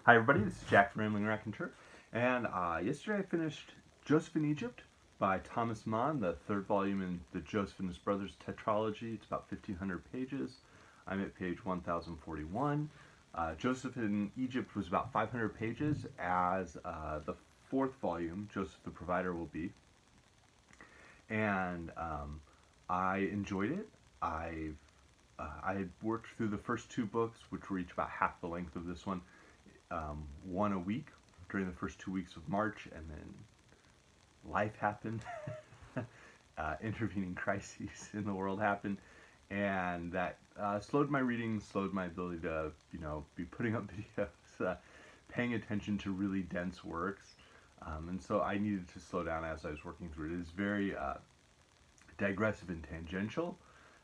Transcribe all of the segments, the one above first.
Hi everybody, this is Jack from Rambling Raconteur, and yesterday I finished Joseph in Egypt by Thomas Mann, the third volume in the Joseph and His Brothers tetralogy. It's about 1,500 pages. I'm at page 1041. Joseph in Egypt was about 500 pages, as the fourth volume, Joseph the Provider, will be. And I enjoyed it. I had worked through the first two books, which were each about half the length of this one a week during the first 2 weeks of March, and then life happened. Intervening crises in the world happened, and that slowed my reading, slowed my ability to, be putting up videos, paying attention to really dense works, and so I needed to slow down as I was working through it. It is very digressive and tangential,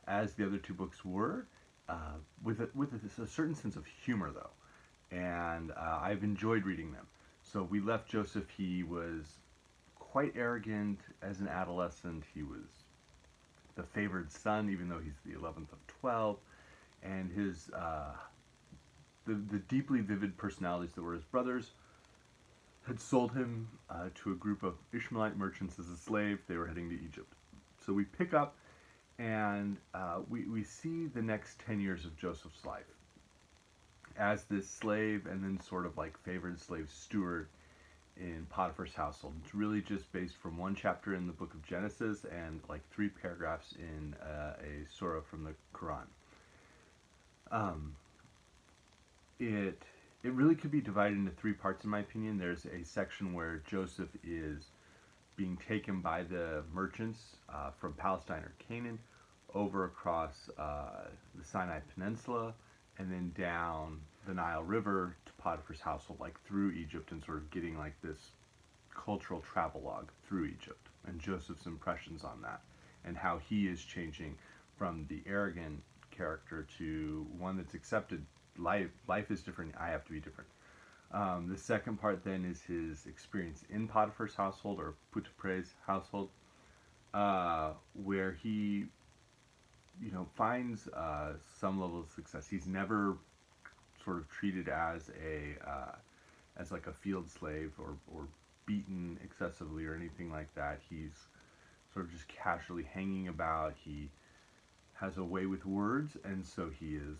as the other two books were, with a certain sense of humor, though. And I've enjoyed reading them. So we left Joseph. He was quite arrogant as an adolescent. He was the favored son, even though he's the 11th of 12. And his the deeply vivid personalities that were his brothers had sold him to a group of Ishmaelite merchants as a slave. They were heading to Egypt. So we pick up, and we see the next 10 years of Joseph's life as this slave, and then sort of like favored slave steward in Potiphar's household. It's really just based from one chapter in the book of Genesis and like 3 paragraphs in a surah from the Quran. It really could be divided into 3 parts, in my opinion. There's a section where Joseph is being taken by the merchants from Palestine or Canaan over across the Sinai Peninsula, and then down the Nile River to Potiphar's household, like through Egypt, and sort of getting like this cultural travelogue through Egypt, and Joseph's impressions on that, and how he is changing from the arrogant character to one that's accepted life is different, I have to be different. The second part then is his experience in Potiphar's household, or Putipres' household, where he finds some level of success. He's never sort of treated as as like a field slave, or beaten excessively or anything like that. He's sort of just casually hanging about. He has a way with words, and so he is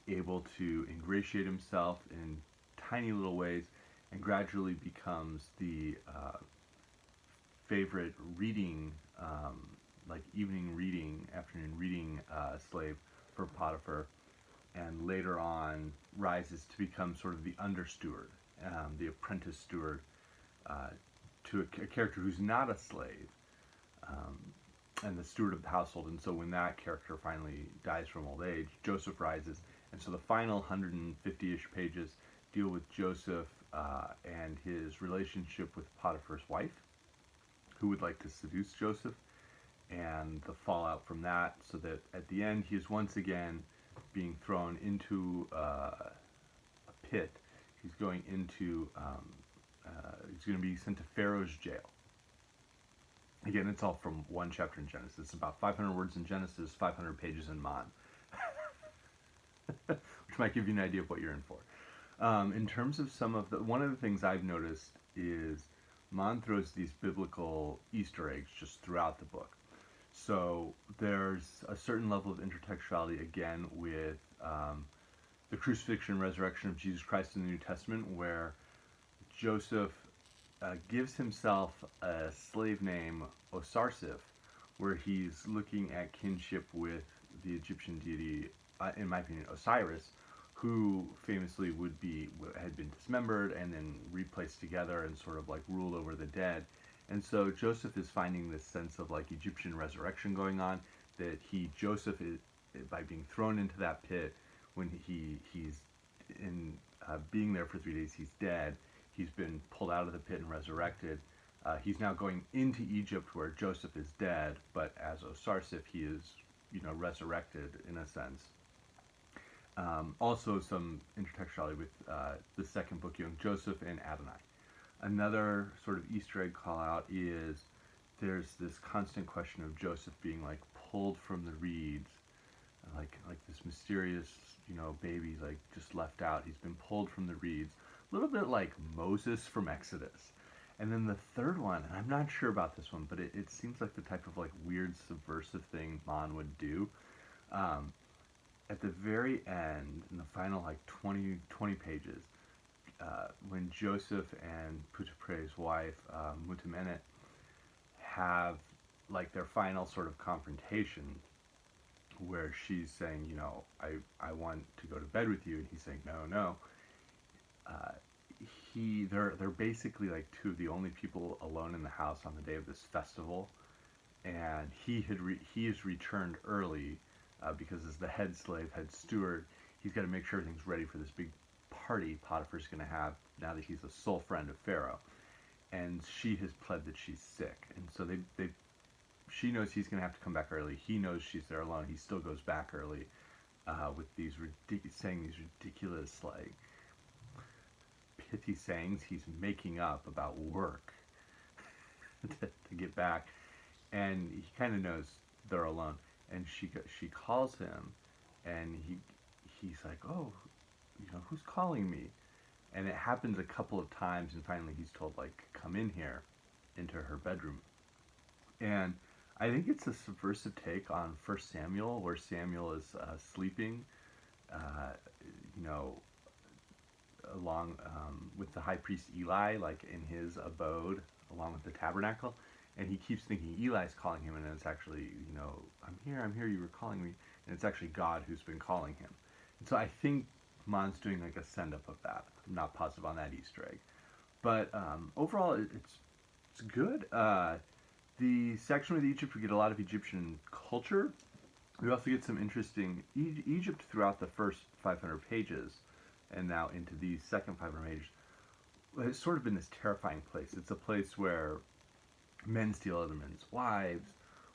able to ingratiate himself in tiny little ways, and gradually becomes the favorite reading, like evening reading, afternoon reading slave for Potiphar, and later on rises to become sort of the understeward, the apprentice steward, to a character who's not a slave, and the steward of the household. And so when that character finally dies from old age, Joseph rises, and so the final 150-ish pages deal with Joseph and his relationship with Potiphar's wife, who would like to seduce Joseph, and the fallout from that, so that at the end he is once again being thrown into a pit. He's going into he's going to be sent to Pharaoh's jail. Again, it's all from one chapter in Genesis. It's about 500 words in Genesis, 500 pages in Mann, which might give you an idea of what you're in for. In terms of one of the things I've noticed is Mann throws these biblical Easter eggs just throughout the book. So there's a certain level of intertextuality, again, with the crucifixion and resurrection of Jesus Christ in the New Testament, where Joseph gives himself a slave name, Osarsiph, where he's looking at kinship with the Egyptian deity, in my opinion, Osiris, who famously had been dismembered and then replaced together and sort of like ruled over the dead. And so Joseph is finding this sense of like Egyptian resurrection going on, that Joseph is, by being thrown into that pit, when he's in being there for 3 days, he's dead. He's been pulled out of the pit and resurrected. He's now going into Egypt, where Joseph is dead, but as Osarsiph, he is, resurrected in a sense. Also some intertextuality with the second book, Young Joseph and Adonai. Another sort of Easter egg call out is there's this constant question of Joseph being like pulled from the reeds like this mysterious, baby like just left out. He's been pulled from the reeds, a little bit like Moses from Exodus. And then the third one, and I'm not sure about this one, but it seems like the type of like weird subversive thing Mann would do. Um, at the very end, in the final like 20 pages, when Joseph and Putepres' wife, Mutamenet, have like their final sort of confrontation where she's saying, I want to go to bed with you, and he's saying, no, no. Uh, they're basically like two of the only people alone in the house on the day of this festival, and he has returned early because as the head slave, head steward, he's got to make sure everything's ready for this big party Potiphar's going to have now that he's a sole friend of Pharaoh, and she has pled that she's sick, and so they she knows he's going to have to come back early. He knows she's there alone. He still goes back early with these saying these ridiculous like pithy sayings he's making up about work to get back, and he kind of knows they're alone. And she calls him, and he's like, oh, who's calling me? And it happens a couple of times, and finally he's told like, come in here, into her bedroom. And I think it's a subversive take on First Samuel, where Samuel is sleeping, uh, you know, along with the high priest Eli, like in his abode, along with the tabernacle, and he keeps thinking Eli's calling him, and it's actually, I'm here, you were calling me, and it's actually God who's been calling him. And so I think Mann's doing like a send up of that. I'm not positive on that Easter egg, but overall, it's good. The section with Egypt, we get a lot of Egyptian culture. We also get some interesting Egypt throughout the first 500 pages, and now into these second 500 pages. It's sort of been this terrifying place. It's a place where men steal other men's wives,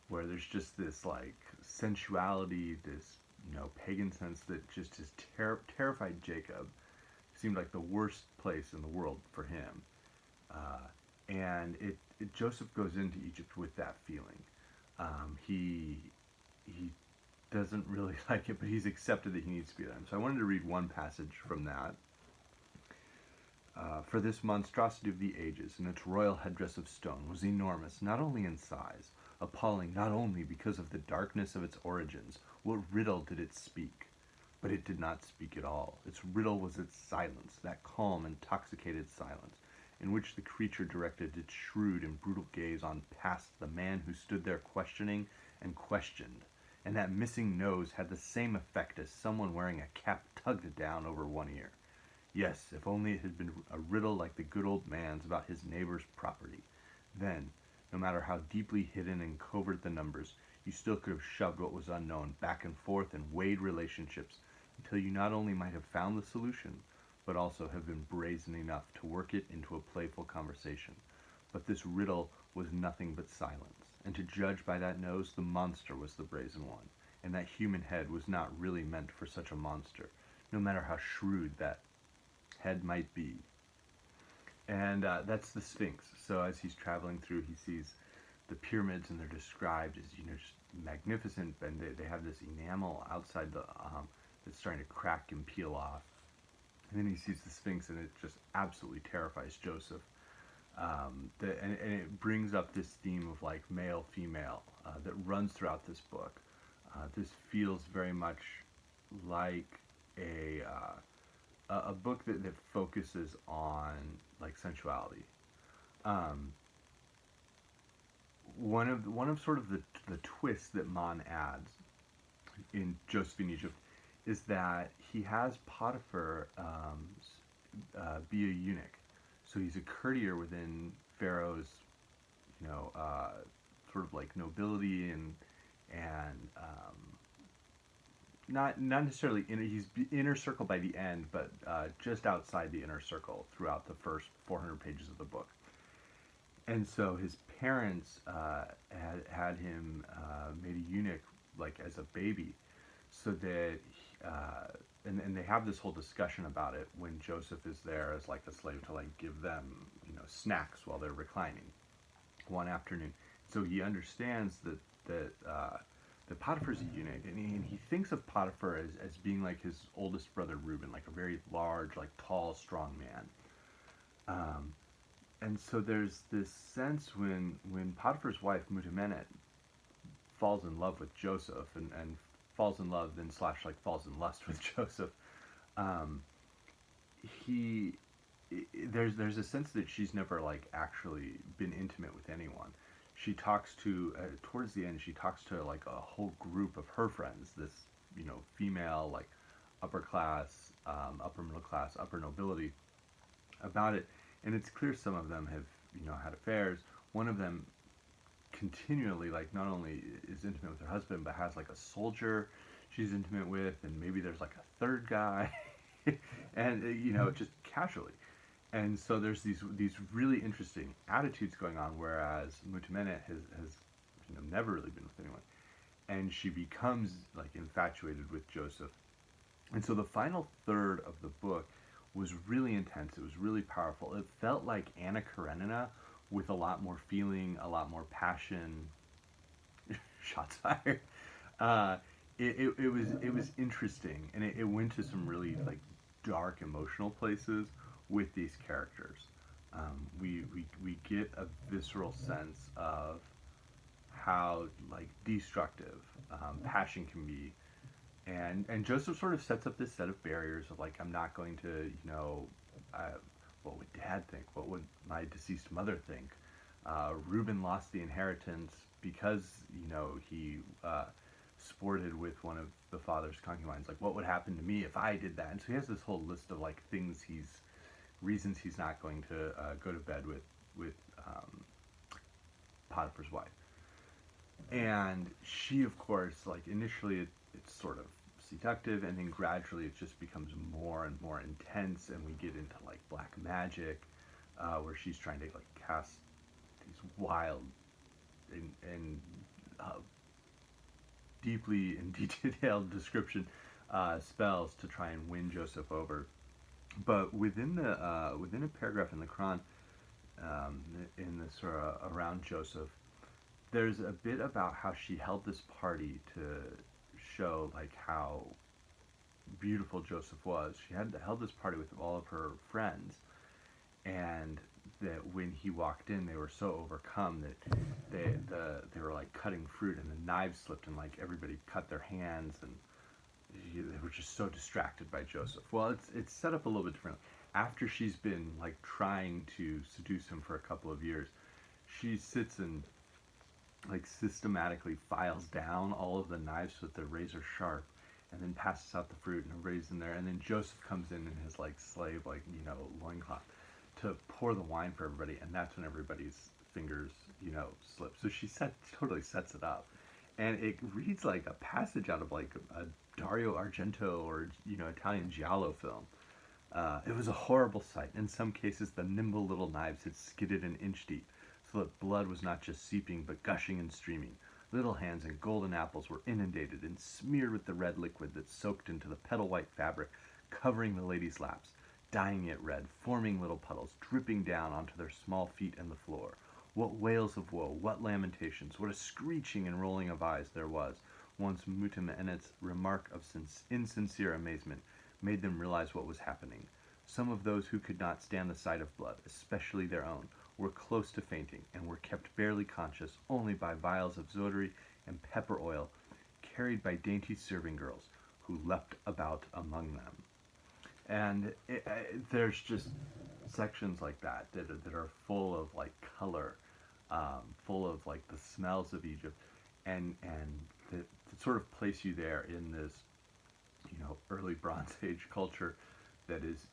where there's just this like sensuality, this pagan sense that just has terrified Jacob. It seemed like the worst place in the world for him, and Joseph goes into Egypt with that feeling. He doesn't really like it, but he's accepted that he needs to be there. So I wanted to read one passage from that. For this monstrosity of the ages, in its royal headdress of stone, was enormous, not only in size, appalling not only because of the darkness of its origins. What riddle did it speak? But it did not speak at all. Its riddle was its silence, that calm, intoxicated silence, in which the creature directed its shrewd and brutal gaze on past the man who stood there questioning and questioned, and that missing nose had the same effect as someone wearing a cap tugged down over one ear. Yes, if only it had been a riddle like the good old man's about his neighbor's property. Then, no matter how deeply hidden and covert the numbers, you still could have shoved what was unknown back and forth and weighed relationships until you not only might have found the solution, but also have been brazen enough to work it into a playful conversation. But this riddle was nothing but silence, and to judge by that nose, the monster was the brazen one, and that human head was not really meant for such a monster, no matter how shrewd that head might be. And that's the Sphinx. So as he's traveling through, he sees the pyramids, and they're described as just magnificent, and they have this enamel outside that's starting to crack and peel off. And then he sees the Sphinx, and it just absolutely terrifies Joseph. And it brings up this theme of like male female that runs throughout this book. This feels very much like a book that focuses on like sensuality. Um, one of sort of the twists that Mann adds in Joseph in Egypt is that he has Potiphar be a eunuch. So he's a courtier within Pharaoh's, sort of like nobility and not necessarily he's inner circle by the end, but just outside the inner circle throughout the first 400 pages of the book. And so his parents had him made a eunuch like as a baby, so that and they have this whole discussion about it when Joseph is there as like a slave to like give them snacks while they're reclining one afternoon. So he understands that that Potiphar's a eunuch, and he thinks of Potiphar as being like his oldest brother Reuben, like a very large, like tall, strong man. Um, and so there's this sense when Potiphar's wife Mutamenet falls in love with Joseph and falls in love then slash like falls in lust with Joseph. Um, he there's a sense that she's never like actually been intimate with anyone. She talks to towards the end. She talks to like a whole group of her friends. This female like upper class, upper middle class, upper nobility about it, and it's clear some of them have had affairs. One of them continually like not only is intimate with her husband but has like a soldier she's intimate with, and maybe there's like a third guy, and just casually. And so there's these really interesting attitudes going on, whereas Mutamene has never really been with anyone, and she becomes like infatuated with Joseph. And so the final third of the book was really intense. It was really powerful. It felt like Anna Karenina with a lot more feeling, a lot more passion. Shots fired. Uh, it was interesting, and it went to some really like dark emotional places with these characters. We get a visceral sense of how like destructive passion can be, and Joseph sort of sets up this set of barriers of like, I'm not going to what would Dad think? What would my deceased mother think? Reuben lost the inheritance because he sported with one of the father's concubines. Like, what would happen to me if I did that? And so he has this whole list of like reasons he's not going to go to bed with Potiphar's wife. And she, of course, like initially it's sort of seductive, and then gradually it just becomes more and more intense, and we get into like black magic, where she's trying to like cast these wild and deeply in detailed description spells to try and win Joseph over. But within a paragraph in the Quran, in the surah around Joseph, there's a bit about how she held this party to show like how beautiful Joseph was. She had held this party with all of her friends, and that when he walked in, they were so overcome that they were like cutting fruit, and the knives slipped, and like everybody cut their hands, and they were just so distracted by Joseph. Well, it's set up a little bit differently. After she's been like trying to seduce him for a couple of years, she sits and like systematically files down all of the knives so that they're razor sharp, and then passes out the fruit, and everybody's in there, and then Joseph comes in his like slave like loincloth to pour the wine for everybody, and that's when everybody's fingers slip. So she totally sets it up, and it reads like a passage out of like a Dario Argento or Italian giallo film. It was a horrible sight. In some cases, the nimble little knives had skidded an inch deep, so that blood was not just seeping but gushing and streaming. Little hands and golden apples were inundated and smeared with the red liquid that soaked into the petal-white fabric covering the lady's laps, dyeing it red, forming little puddles, dripping down onto their small feet and the floor. What wails of woe, what lamentations, what a screeching and rolling of eyes there was, once Mutamenet's remark of insincere amazement made them realize what was happening. Some of those who could not stand the sight of blood, especially their own, were close to fainting, and were kept barely conscious only by vials of zodri and pepper oil carried by dainty serving girls who leapt about among them. And there's just sections like that are full of like color, full of like the smells of Egypt, and that sort of place you there in this early Bronze Age culture that is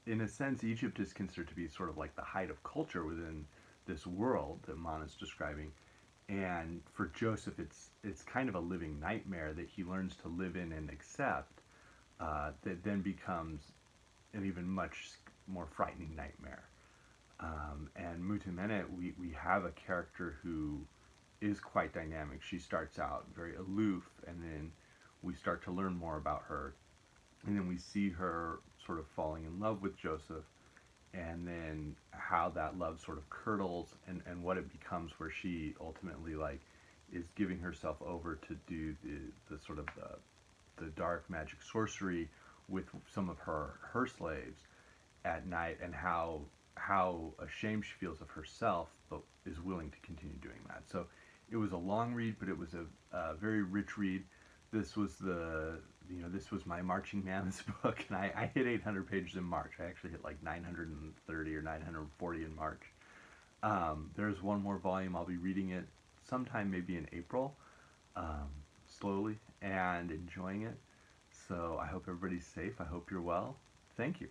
in a sense, Egypt is considered to be sort of like the height of culture within this world that Mann is describing. And for Joseph, it's kind of a living nightmare that he learns to live in and accept, that then becomes an even much more frightening nightmare. And Mutamene, we have a character who is quite dynamic. She starts out very aloof, and then we start to learn more about her, and then we see her sort of falling in love with Joseph, and then how that love sort of curdles, and what it becomes, where she ultimately like is giving herself over to do the sort of the dark magic sorcery with some of her slaves at night, and how ashamed she feels of herself, but is willing to continue doing that. So it was a long read, but it was a very rich read. This was this was my Marching Mammoths book, and I hit 800 pages in March. I actually hit like 930 or 940 in March. There's one more volume. I'll be reading it sometime, maybe in April, slowly and enjoying it. So I hope everybody's safe. I hope you're well. Thank you.